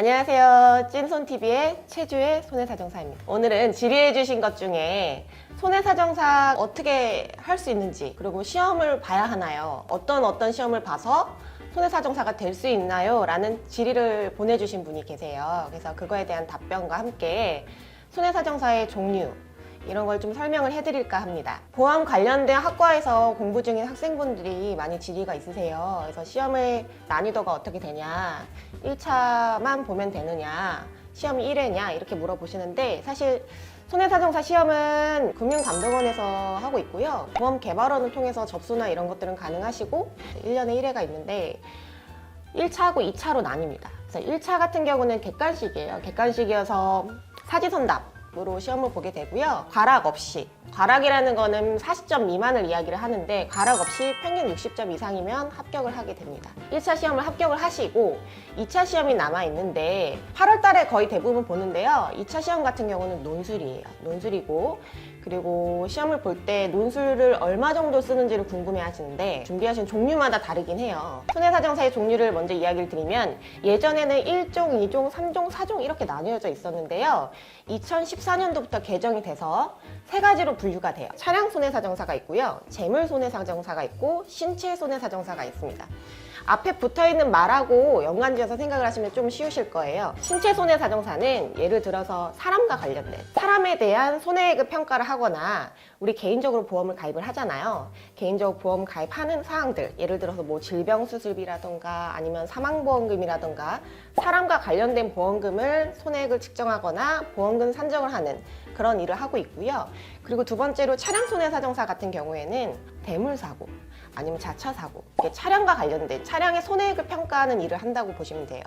안녕하세요. 찐손TV의 최주의 손해사정사입니다. 오늘은 질의해주신 것 중에 손해사정사 어떻게 할 수 있는지, 그리고 시험을 봐야 하나요? 어떤 시험을 봐서 손해사정사가 될 수 있나요? 라는 질의를 보내주신 분이 계세요. 그래서 그거에 대한 답변과 함께 손해사정사의 종류, 이런 걸 좀 설명을 해드릴까 합니다. 보험 관련된 학과에서 공부 중인 학생분들이 많이 질의가 있으세요. 그래서 시험의 난이도가 어떻게 되냐, 1차만 보면 되느냐, 시험이 1회냐 이렇게 물어보시는데, 사실 손해사정사 시험은 금융감독원에서 하고 있고요. 보험개발원을 통해서 접수나 이런 것들은 가능하시고 1년에 1회가 있는데 1차하고 2차로 나뉩니다. 그래서 1차 같은 경우는 객관식이에요. 객관식이어서 사지선답 으로 시험을 보게 되고요. 과락 없이, 과락이라는 거는 40점 미만을 이야기를 하는데, 과락 없이 평균 60점 이상이면 합격을 하게 됩니다. 1차 시험을 합격을 하시고 2차 시험이 남아 있는데 8월 달에 거의 대부분 보는데요. 2차 시험 같은 경우는 논술이에요. 논술이고, 그리고 시험을 볼 때 논술을 얼마 정도 쓰는지를 궁금해 하시는데, 준비하신 종류마다 다르긴 해요. 손해사정사의 종류를 먼저 이야기를 드리면, 예전에는 1종, 2종, 3종, 4종 이렇게 나뉘어져 있었는데요. 2014년도부터 개정이 돼서 세 가지로 분류가 돼요. 차량 손해사정사가 있고요, 재물 손해사정사가 있고, 신체 손해사정사가 있습니다. 앞에 붙어있는 말하고 연관지어서 생각을 하시면 좀 쉬우실 거예요. 신체 손해사정사는 예를 들어서 사람과 관련된, 사람에 대한 손해액을 평가를 하거나, 우리 개인적으로 보험을 가입을 하잖아요. 개인적으로 보험 가입하는 사항들, 예를 들어서 뭐 질병수술비라던가 아니면 사망보험금이라던가 사람과 관련된 보험금을 손해액을 측정하거나 보험금 산정을 하는 그런 일을 하고 있고요. 그리고 두 번째로 차량 손해사정사 같은 경우에는 대물사고 아니면 자차사고, 차량과 관련된 차량의 손해액을 평가하는 일을 한다고 보시면 돼요.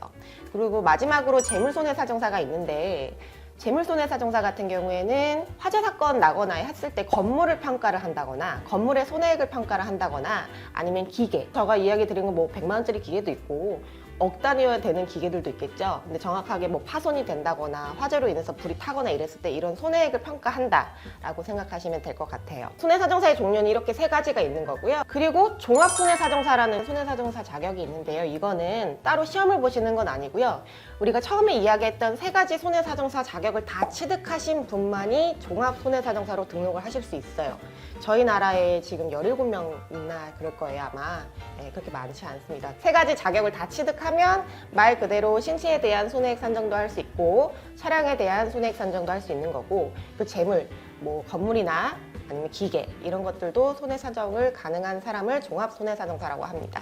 그리고 마지막으로 재물손해사정사가 있는데, 재물손해사정사 같은 경우에는 화재 사건 나거나 했을 때 건물을 평가를 한다거나, 건물의 손해액을 평가를 한다거나, 아니면 기계, 제가 이야기 드린 건 뭐 100만 원짜리 기계도 있고 억 단위여야 되는 기계들도 있겠죠. 근데 정확하게 뭐 파손이 된다거나 화재로 인해서 불이 타거나 이랬을 때 이런 손해액을 평가한다 라고 생각하시면 될 것 같아요. 손해사정사의 종류는 이렇게 세 가지가 있는 거고요. 그리고 종합손해사정사라는 손해사정사 자격이 있는데요. 이거는 따로 시험을 보시는 건 아니고요. 우리가 처음에 이야기했던 세 가지 손해사정사 자격을 다 취득하신 분만이 종합손해사정사로 등록을 하실 수 있어요. 저희 나라에 지금 17명 있나 그럴 거예요, 아마. 네, 그렇게 많지 않습니다. 세 가지 자격을 다 취득하면 말 그대로 신체에 대한 손해액 산정도 할 수 있고, 차량에 대한 손해액 산정도 할 수 있는 거고, 그 재물, 뭐 건물이나 아니면 기계 이런 것들도 손해사정을 가능한 사람을 종합손해사정사라고 합니다.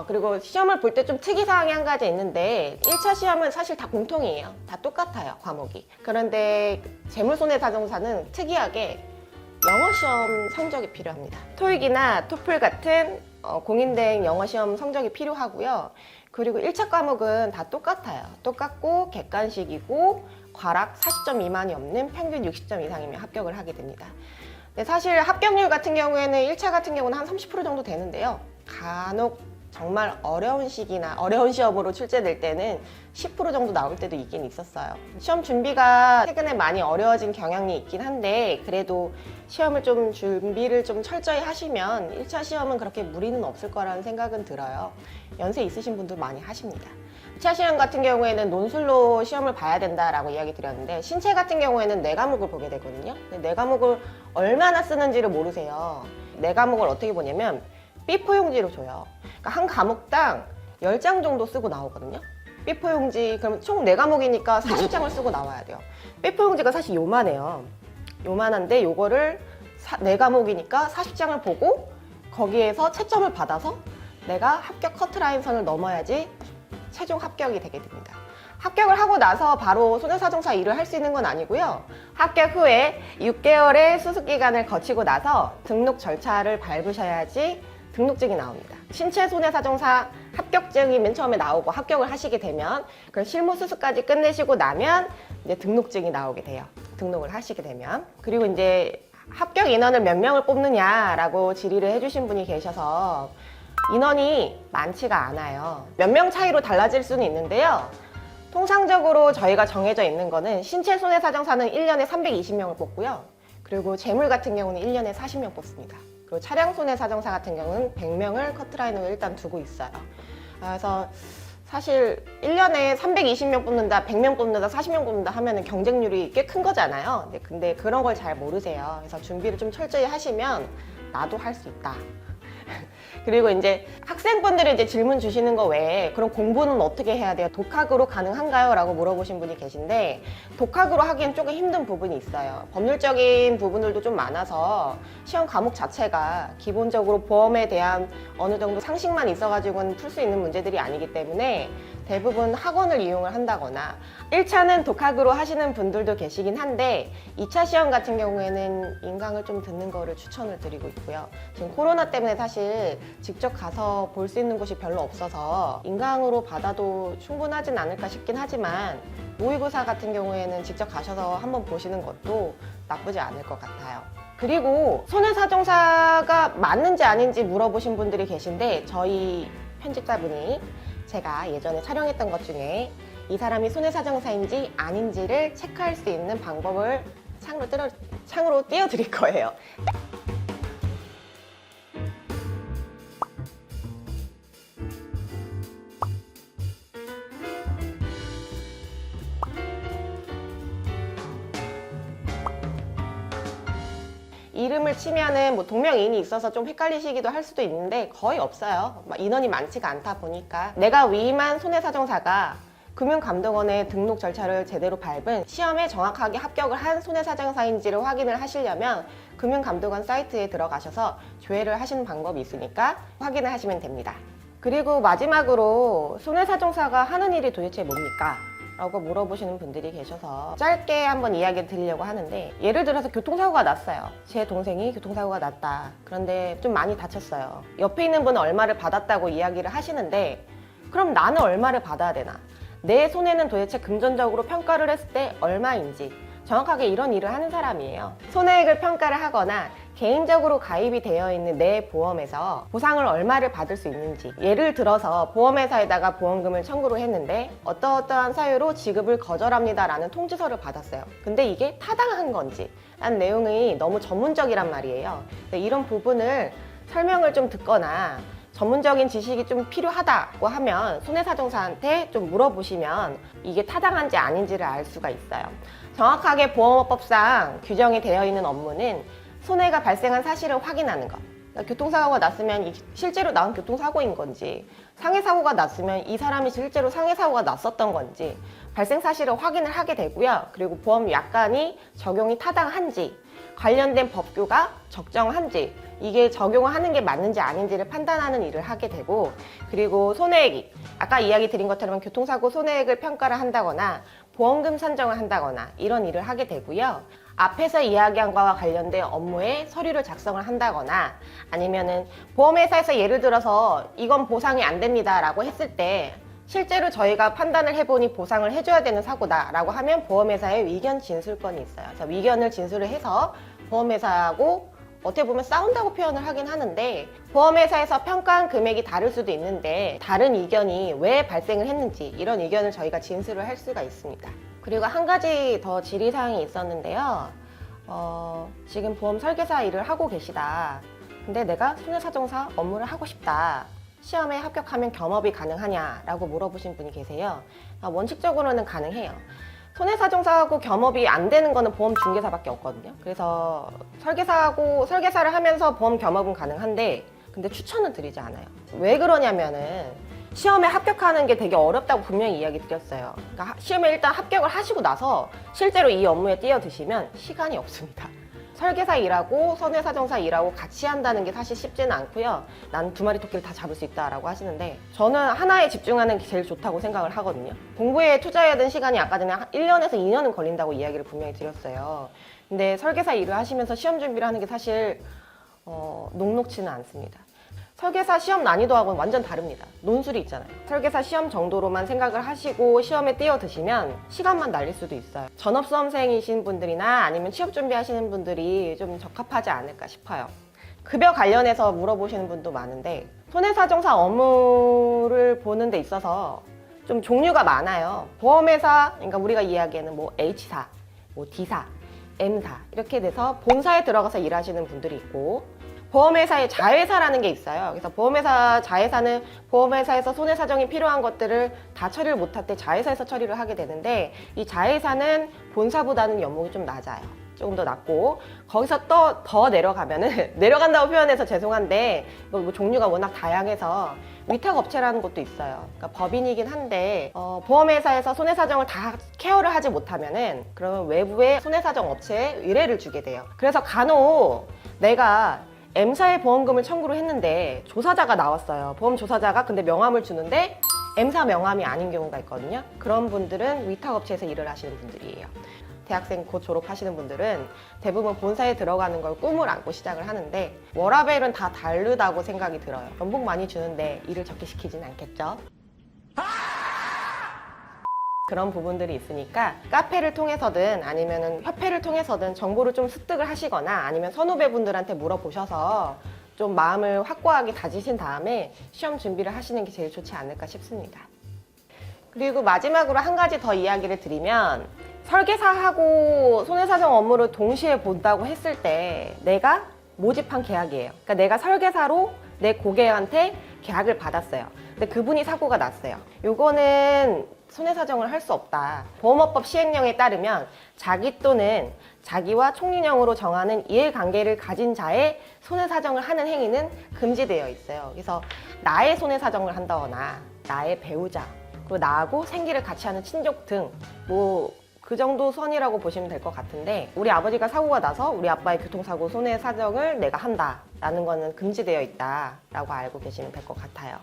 그리고 시험을 볼 때 좀 특이사항이 한 가지 있는데, 1차 시험은 사실 다 공통이에요. 다 똑같아요, 과목이. 그런데 재물손해사정사는 특이하게 영어시험 성적이 필요합니다. 토익이나 토플 같은 공인된 영어시험 성적이 필요하고요. 그리고 1차 과목은 다 똑같아요. 똑같고 객관식이고, 과락 40점 미만이 없는 평균 60점 이상이면 합격을 하게 됩니다. 근데 사실 합격률 같은 경우에는 1차 같은 경우는 한 30% 정도 되는데요. 간혹 정말 어려운 시기나 어려운 시험으로 출제될 때는 10% 정도 나올 때도 있긴 있었어요. 시험 준비가 최근에 많이 어려워진 경향이 있긴 한데, 그래도 시험을 좀 준비를 좀 철저히 하시면 1차 시험은 그렇게 무리는 없을 거라는 생각은 들어요. 연세 있으신 분도 많이 하십니다. 2차 시험 같은 경우에는 논술로 시험을 봐야 된다라고 이야기 드렸는데, 신체 같은 경우에는 4과목을 보게 되거든요. 근데 4과목을 얼마나 쓰는지를 모르세요. 4과목을 어떻게 보냐면 B4용지로 줘요. 그러니까 한 과목당 10장 정도 쓰고 나오거든요. B4용지, 그럼 총 4과목이니까 40장을 쓰고 나와야 돼요. B4용지가 사실 요만해요. 요만한데 요거를 4과목이니까 40장을 보고 거기에서 채점을 받아서 내가 합격 커트라인 선을 넘어야지 최종 합격이 되게 됩니다. 합격을 하고 나서 바로 손해사정사 일을 할 수 있는 건 아니고요. 합격 후에 6개월의 수습기간을 거치고 나서 등록 절차를 밟으셔야지 등록증이 나옵니다. 신체 손해사정사 합격증이 맨 처음에 나오고, 합격을 하시게 되면 그 실무 수습까지 끝내시고 나면 이제 등록증이 나오게 돼요. 등록을 하시게 되면. 그리고 이제 합격 인원을 몇 명을 뽑느냐라고 질의를 해주신 분이 계셔서, 인원이 많지가 않아요. 몇 명 차이로 달라질 수는 있는데요. 통상적으로 저희가 정해져 있는 거는 신체 손해사정사는 1년에 320명을 뽑고요. 그리고 재물 같은 경우는 1년에 40명 뽑습니다. 그리고 차량 손해사정사 같은 경우는 100명을 커트라인으로 일단 두고 있어요. 그래서 사실 1년에 320명 뽑는다, 100명 뽑는다, 40명 뽑는다 하면은 경쟁률이 꽤 큰 거잖아요. 근데 그런 걸 잘 모르세요. 그래서 준비를 좀 철저히 하시면 나도 할 수 있다. 그리고 이제 학생분들이 이제 질문 주시는 거 외에 그럼 공부는 어떻게 해야 돼요? 독학으로 가능한가요? 라고 물어보신 분이 계신데 독학으로 하기엔 조금 힘든 부분이 있어요. 법률적인 부분들도 좀 많아서 시험 과목 자체가 기본적으로 보험에 대한 어느 정도 상식만 있어가지고는 풀 수 있는 문제들이 아니기 때문에 대부분 학원을 이용을 한다거나 1차는 독학으로 하시는 분들도 계시긴 한데 2차 시험 같은 경우에는 인강을 좀 듣는 거를 추천을 드리고 있고요. 지금 코로나 때문에 사실 직접 가서 볼 수 있는 곳이 별로 없어서 인강으로 받아도 충분하진 않을까 싶긴 하지만 모의고사 같은 경우에는 직접 가셔서 한번 보시는 것도 나쁘지 않을 것 같아요. 그리고 손해사정사가 맞는지 아닌지 물어보신 분들이 계신데 저희 편집자분이 제가 예전에 촬영했던 것 중에 이 사람이 손해사정사인지 아닌지를 체크할 수 있는 방법을 창으로 띄워드릴 거예요. 이름을 치면은 뭐 동명이인이 있어서 좀 헷갈리시기도 할 수도 있는데 거의 없어요. 인원이 많지가 않다 보니까 내가 위임한 손해사정사가 금융감독원의 등록 절차를 제대로 밟은 시험에 정확하게 합격을 한 손해사정사인지를 확인을 하시려면 금융감독원 사이트에 들어가셔서 조회를 하시는 방법이 있으니까 확인을 하시면 됩니다. 그리고 마지막으로 손해사정사가 하는 일이 도대체 뭡니까? 라고 물어보시는 분들이 계셔서 짧게 한번 이야기 드리려고 하는데 예를 들어서 교통사고가 났어요. 제 동생이 교통사고가 났다. 그런데 좀 많이 다쳤어요. 옆에 있는 분은 얼마를 받았다고 이야기를 하시는데 그럼 나는 얼마를 받아야 되나? 내 손해는 도대체 금전적으로 평가를 했을 때 얼마인지 정확하게 이런 일을 하는 사람이에요. 손해액을 평가를 하거나 개인적으로 가입이 되어 있는 내 보험에서 보상을 얼마를 받을 수 있는지, 예를 들어서 보험회사에다가 보험금을 청구를 했는데 어떠어떠한 사유로 지급을 거절합니다 라는 통지서를 받았어요. 근데 이게 타당한 건지 라는 내용이 너무 전문적이란 말이에요. 이런 부분을 설명을 좀 듣거나 전문적인 지식이 좀 필요하다고 하면 손해사정사한테 좀 물어보시면 이게 타당한지 아닌지를 알 수가 있어요. 정확하게 보험업법상 규정이 되어 있는 업무는 손해가 발생한 사실을 확인하는 것. 그러니까 교통사고가 났으면 실제로 나온 교통사고인 건지, 상해사고가 났으면 이 사람이 실제로 상해사고가 났었던 건지 발생 사실을 확인을 하게 되고요. 그리고 보험 약관이 적용이 타당한지, 관련된 법규가 적정한지, 이게 적용을 하는 게 맞는지 아닌지를 판단하는 일을 하게 되고, 그리고 손해액이 아까 이야기 드린 것처럼 교통사고 손해액을 평가를 한다거나 보험금 산정을 한다거나 이런 일을 하게 되고요. 앞에서 이야기한 것과 관련된 업무에 서류를 작성을 한다거나 아니면은 보험회사에서 예를 들어서 이건 보상이 안 됩니다 라고 했을 때 실제로 저희가 판단을 해보니 보상을 해줘야 되는 사고다 라고 하면 보험회사에 위견 진술권이 있어요. 그래서 위견을 진술을 해서 보험회사하고 어떻게 보면 싸운다고 표현을 하긴 하는데 보험회사에서 평가한 금액이 다를 수도 있는데 다른 의견이 왜 발생을 했는지 이런 의견을 저희가 진술을 할 수가 있습니다. 그리고 한 가지 더 질의사항이 있었는데요. 지금 보험 설계사 일을 하고 계시다. 근데 내가 손해사정사 업무를 하고 싶다. 시험에 합격하면 겸업이 가능하냐라고 물어보신 분이 계세요. 원칙적으로는 가능해요. 손해사정사하고 겸업이 안 되는 거는 보험중개사밖에 없거든요. 그래서 설계사를 하면서 보험 겸업은 가능한데 근데 추천은 드리지 않아요. 왜 그러냐면은 시험에 합격하는 게 되게 어렵다고 분명히 이야기 드렸어요. 그러니까 시험에 일단 합격을 하시고 나서 실제로 이 업무에 뛰어드시면 시간이 없습니다. 설계사 일하고 손해사정사 일하고 같이 한다는 게 사실 쉽지는 않고요. 난 두 마리 토끼를 다 잡을 수 있다라고 하시는데 저는 하나에 집중하는 게 제일 좋다고 생각을 하거든요. 공부에 투자해야 되는 시간이 아까 전에 1년에서 2년은 걸린다고 이야기를 분명히 드렸어요. 근데 설계사 일을 하시면서 시험 준비를 하는 게 사실 녹록지는 않습니다. 설계사 시험 난이도하고는 완전 다릅니다. 논술이 있잖아요. 설계사 시험 정도로만 생각을 하시고 시험에 뛰어드시면 시간만 날릴 수도 있어요. 전업수험생이신 분들이나 아니면 취업 준비하시는 분들이 좀 적합하지 않을까 싶어요. 급여 관련해서 물어보시는 분도 많은데 손해사정사 업무를 보는 데 있어서 좀 종류가 많아요. 보험회사, 그러니까 우리가 이야기하는 뭐 H사, 뭐 D사, M사 이렇게 돼서 본사에 들어가서 일하시는 분들이 있고 보험회사의 자회사라는 게 있어요. 그래서 보험회사 자회사는 보험회사에서 손해사정이 필요한 것들을 다 처리를 못할 때 자회사에서 처리를 하게 되는데, 이 자회사는 본사보다는 연봉이 좀 낮아요. 조금 더 낮고, 거기서 또 더 내려가면은 내려간다고 표현해서 죄송한데 이거 뭐 종류가 워낙 다양해서 위탁업체라는 것도 있어요. 그러니까 법인이긴 한데 보험회사에서 손해사정을 다 케어를 하지 못하면은 그러면 외부의 손해사정 업체에 의뢰를 주게 돼요. 그래서 간혹 내가 M사의 보험금을 청구를 했는데 조사자가 나왔어요. 보험 조사자가 근데 명함을 주는데 M사 명함이 아닌 경우가 있거든요. 그런 분들은 위탁업체에서 일을 하시는 분들이에요. 대학생 곧 졸업하시는 분들은 대부분 본사에 들어가는 걸 꿈을 안고 시작을 하는데, 워라밸은 다 다르다고 생각이 들어요. 연봉 많이 주는데 일을 적게 시키진 않겠죠? 그런 부분들이 있으니까 카페를 통해서든 아니면 협회를 통해서든 정보를 좀 습득을 하시거나 아니면 선후배분들한테 물어보셔서 좀 마음을 확고하게 다지신 다음에 시험 준비를 하시는 게 제일 좋지 않을까 싶습니다. 그리고 마지막으로 한 가지 더 이야기를 드리면, 설계사하고 손해사정 업무를 동시에 본다고 했을 때 내가 모집한 계약이에요. 그러니까 내가 설계사로 내 고객한테 계약을 받았어요. 근데 그분이 사고가 났어요. 요거는 손해사정을 할 수 없다. 보험업법 시행령에 따르면 자기 또는 자기와 총리령으로 정하는 이해관계를 가진 자의 손해사정을 하는 행위는 금지되어 있어요. 그래서 나의 손해사정을 한다거나 나의 배우자, 그리고 나하고 생계를 같이 하는 친족 등 그 정도 선이라고 보시면 될 것 같은데, 우리 아버지가 사고가 나서 우리 아빠의 교통사고 손해사정을 내가 한다라는 거는 금지되어 있다라고 알고 계시면 될 것 같아요.